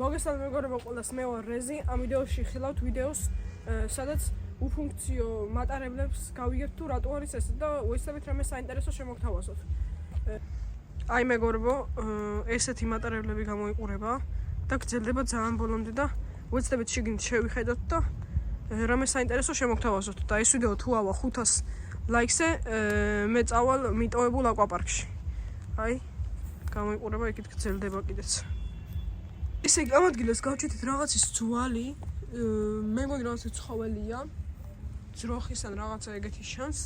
მოგესალმებით მეგობრებო ყველას, მე ვარ რეზი. ამ ვიდეოში ხილავთ ვიდეოს, სადაც უფუნქციო მატარებლებს გავიგებთ თუ რატო არის ეს და ვეცდებით რამე საინტერესო შემოგთავაზოთ. აი მეგობრებო, ესეთი მატარებლები გამოიყურება და გრძელდება ძალიან ბოლომდე და ვეცდებით შიგნით შევიხედოთ და რამე საინტერესო შემოგთავაზოთ. და ეს ვიდეო თუ ავა 500 ლაიქზე, მე წავალ მიტოვებულ აკვაპარკში. აი, გამოიყურება, იქით გრძელდება კიდეც. ისე გამადგილეს გავჩითით რაღაცის ძვალი, მე მგონი რაღაცა ცხოველია, ძროხის ან რაღაცა ეგეთი შანს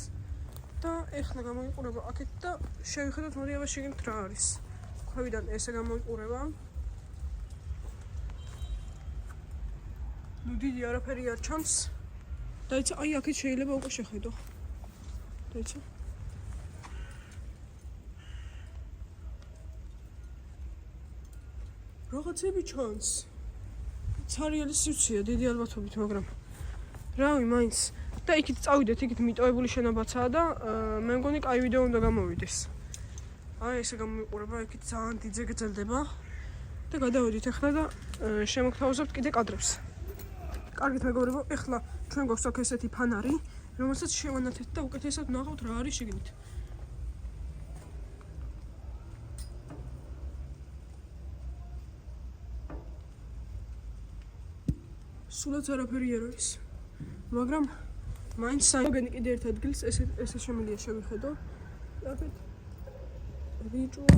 და ეხლა გამოიყურება აქეთ და შევიხედოთ მოდი აბა შეგინთ რა არის. ქვევიდან ესე გამოიყურება. ნუ დიდი არაფერი არ ჩანს. დაიცა, აი აქეთ შეიძლება უკვე შეხედო. დაიცა. რაღაცები ჩანს. ცარიელი სივრცეა დიდი ალბათობით, მაგრამ რავი, მაინც და იქით წავიდეთ, იქით მიტოვებული შენობაცაა და მე მგონი კაი ვიდეო უნდა გამოვიდეს. აი ესე გამოიყურება, იქით ძალიან დიდზე გრძელდება და გადავედით ახლა და შემოგთავაზებთ კიდე კადრებს. კარგით მეგობრებო, ახლა ჩვენ გვაქვს აქ ესეთი ფანარი, რომელსაც შევანათებთ და უკეთესად ვნახავთ რა არის შიგნით. სულაც არაფერი არ არის, მაგრამ მაინც საიმოგენი კიდე ერთ ადგილს ესე შემიძლია შევიხედო. აქეთ რიჭუა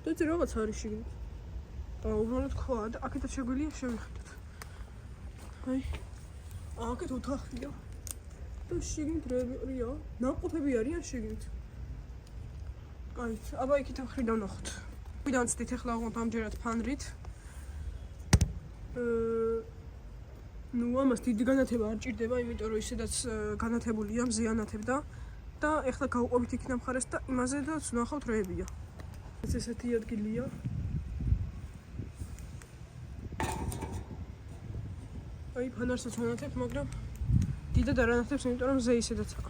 და რაღაც არის შიგნით. უბრალოდ ქვაა და აქეთაც შეგვიძლია შევიხედოთ. აი, აქეთ ოთახია და შიგნით რეალია, ნაყოფები არიან შიგნით. აი, აბა იქით მხრიდან ვნახოთ. ვიდან ვცდით ახლა ოღონდ ამჯერად ფანრით. ნუ ამას დიდი განათება არ ჭირდება, იმიტომ რომ ისედაც განათებულია, მზე ანათებდა და ეხლა გავუყვებით იქ ნამხარეს და იმაზედაც ვნახავთ რეებია. ესეთი ადგილია. აი ფანარსაც ვანათებ, მაგრამ დიდად არ ანათებს, იმიტომ რომ მზე ისედაცაა.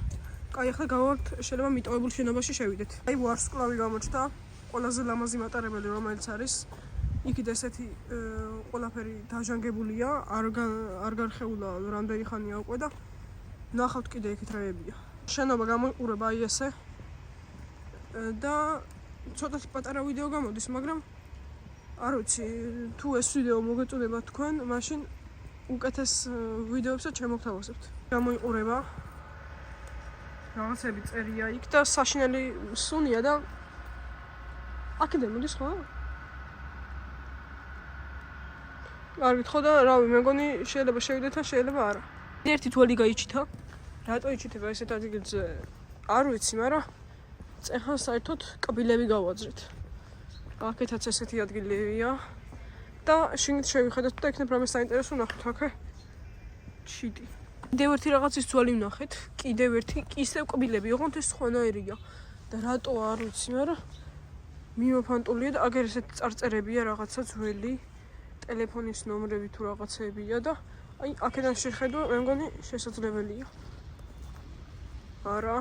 კაი, ახლა გავართ შეიძლება მიტოვებულ შენობაში შევიდეთ. აი ვარსკვლავი გამოჩნდა, ყველაზე ლამაზი მატარებელი რომელიც არის. იქით ესეთი ყველაფერი დაჟანგებულია, არ გარხეულა რამდენი ხანია უკვე და ნახავთ კიდე იქით რაებია. შენობა გამოიყურება აი ესე და ცოტათი პატარა ვიდეო გამოდის, მაგრამ არ ვიცი, თუ ეს ვიდეო მოგეწოდება თქვენ, მაშინ უკეთეს ვიდეოებსაც შემოგთავაზებთ. გამოიყურება რაღაცები წერია იქ და საშინელი სუნია და აქედან მოდის ხო? კარგით ხო და რავი, მე მგონი შეიძლება შევიდეთ ან შეიძლება არა. ერთი თვალი გაიჩითა. რატო იჩითება ესეთ ადგილზე? არ ვიცი, მაგრამ წეხან საერთოდ კბილები გავაძრეთ. აქეთაც ესეთი ადგილებია და შიგნით შევიხედოთ და იქნებ რამე საინტერესო ვნახოთ აქ. ჩიტი. კიდევ ერთი რაღაცის ძვალი ვნახეთ. კიდევ ერთი ისევ კბილები, ოღონდ ეს სხვანაირია. და რატო არ ვიცი, მაგრამ მიმოფანტულია და აგერ ესეთი წარწერებია რაღაცა ძველი. ტელეფონის ნომრები თუ რაღაცეებია და აი აქედან შეხედვა მე მგონი შესაძლებელია. არა.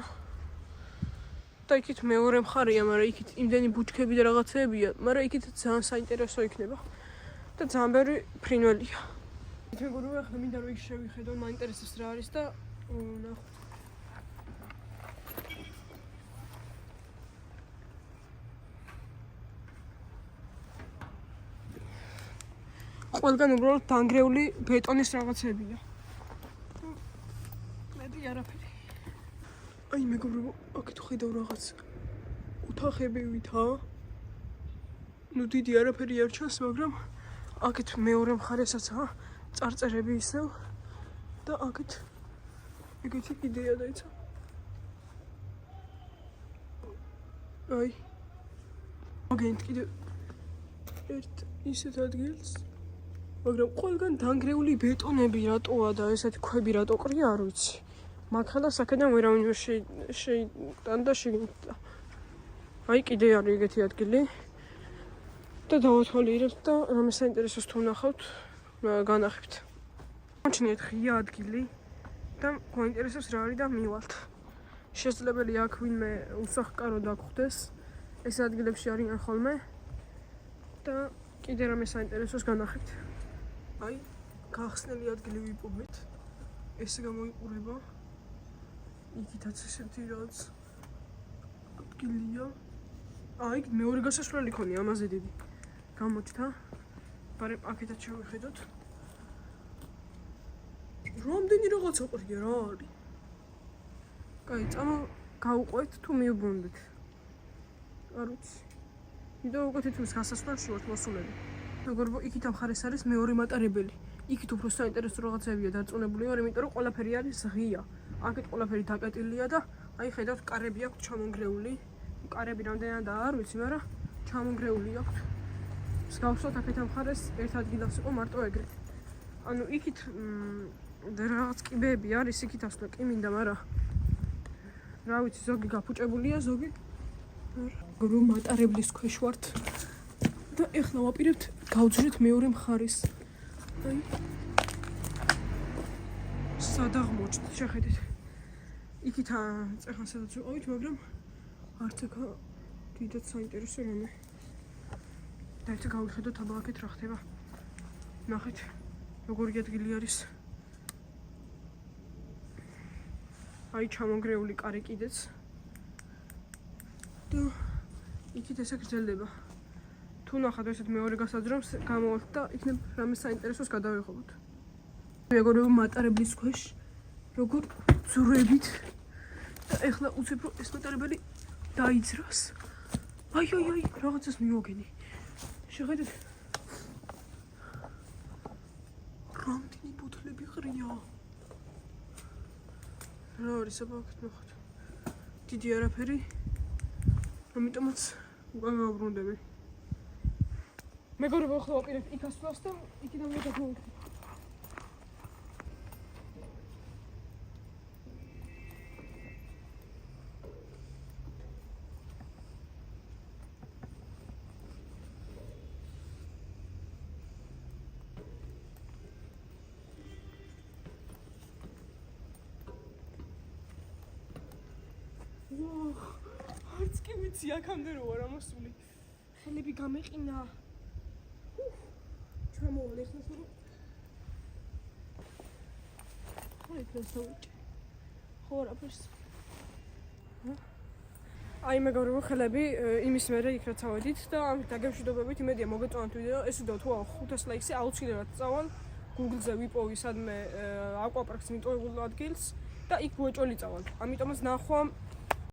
და იქით მეორე მხარეა, მაგრამ იქით იმდენი ბუჩქები და რაღაცეებია, მაგრამ იქით ძალიან საინტერესო იქნება და ძალიან ბევრი ფრინველია. მეგობრებო, ახლა მინდა რომ იქ შევიხედო, მაინტერესებს რა არის და ვნახოთ. ყველგან უბრალოდ დანგრეული ბეტონის რაღაცებია. მეტი არაფერი. აი მეგობრებო, აქეთ ხედავ რაღაც ოთახებივითა. ნუ დიდი არაფერი არ ჩანს, მაგრამ აქეთ მეორე მხარესაც წარწერები ისევ და აქეთ ეგეთი იდეა დაიცა. აი. მოგენით კიდე ერთ ისეთ ადგილს. მაგრამ ყველგან დანგრეული ბეტონები რატოა და ესეთი ქვები რატო ყრია, არ ვიცი. მაგხანას აქედან ვერავინ შეიტანდა შიგნით. აი კიდე არის ეგეთი ადგილი. და დავათვალიერებთ და რამე საინტერესოს თუ ვნახავთ, განახებთ. მოჩნიეთ ღია ადგილი და გვაინტერესებს რა არის და მივალთ. შესაძლებელია აქ ვინმე უსახკარო დაგხვდეს. ეს ადგილებში არიან ხოლმე და კიდე რამე საინტერესოს განახებთ. აი, გახსნელი ადგილი ვიპოვეთ. ესე გამოიყურება. იქითაც ესეთი რაც ადგილია. აი, მეორე გასასვლელი ქონია ამაზე დიდი. გამოჩნდა. მაგრამ აქეთაც შევხედოთ. რამდენი რაღაცა ყრია რა არის. კაი, წამო გავუყვეთ თუ მიუბრუნდეთ. არ ვიცი. ვიდეო უკეთეთ ის გასასვლელში ვართ მოსულები. როგორ იქით ამხარეს არის მეორე მატარებელი. იქით უფრო საინტერესო რაღაცებია დარწმუნებული ვარ, იმიტომ რომ ყველაფერი არის ღია. აქეთ ყველაფერი დაკეტილია და აი ხედავთ კარები აქვს ჩამონგრეული. კარები რამდენადაა არ ვიცი, მაგრამ ჩამონგრეული აქვს. მსგავსად აქეთ ამხარეს ერთ ადგილას იყო მარტო ეგრე. ანუ იქით რაღაც კიბეები არის, იქით ასვლა კი მინდა, მაგრამ რა ვიცი, ზოგი გაფუჭებულია, ზოგი რომ მატარებლის ქვეშ ვართ. და ეხლა ვაპირებთ გავძვრით მეორე მხარეს. აი სად აღმოჩნდა, შეხედეთ. იქით წეხან სადაც ვიყავით, მაგრამ არც აქ დიდად საინტერესო რამე. და ერთ გავიხედოთ აბა აქეთ რა ხდება. ნახეთ, როგორი ადგილი არის. აი ჩამონგრეული კარი კიდეც. და იქით ესე გრძელდება. თუ ნახავთ ესეთ მეორე გასაძრომს გამოვალთ და იქნებ რამე საინტერესოს გადავიღებოთ. როგორ მატარებლის ქვეშ, როგორ ძურებით და ეხლა უცებ რომ ეს მატარებელი დაიძრას. აი, რაღაცას მივაგენი. შეხედეთ. რამდენი ბოთლები ყრია. რა არის აბა აქეთ ნახოთ. დიდი არაფერი. ამიტომაც უკან გავბრუნდები. მეგობრებო, ახლა ვაპირებთ იქ ასვლას და იქიდან გადავიდეთ. არც კი ვიცი აქამდე რო ვარ ამასული. ხელები გამეყინა. ჩამოვალ ეხლა სულ. აი პრესოუჭი. ხო რაფერს. აი მეგობრებო, ხელები იმის მერე იქ რაც ავედით და ამით დაგემშვიდობებით, იმედია მოგეწონათ ვიდეო. ეს ვიდეო თუ 500 ლაიქზე აუცილებლად წავალ. Google-ზე ვიპოვი სადმე აკვაპარკს მიტოვებულ ადგილს და იქ ვეჭველი წავალ. ამიტომაც ნახვამ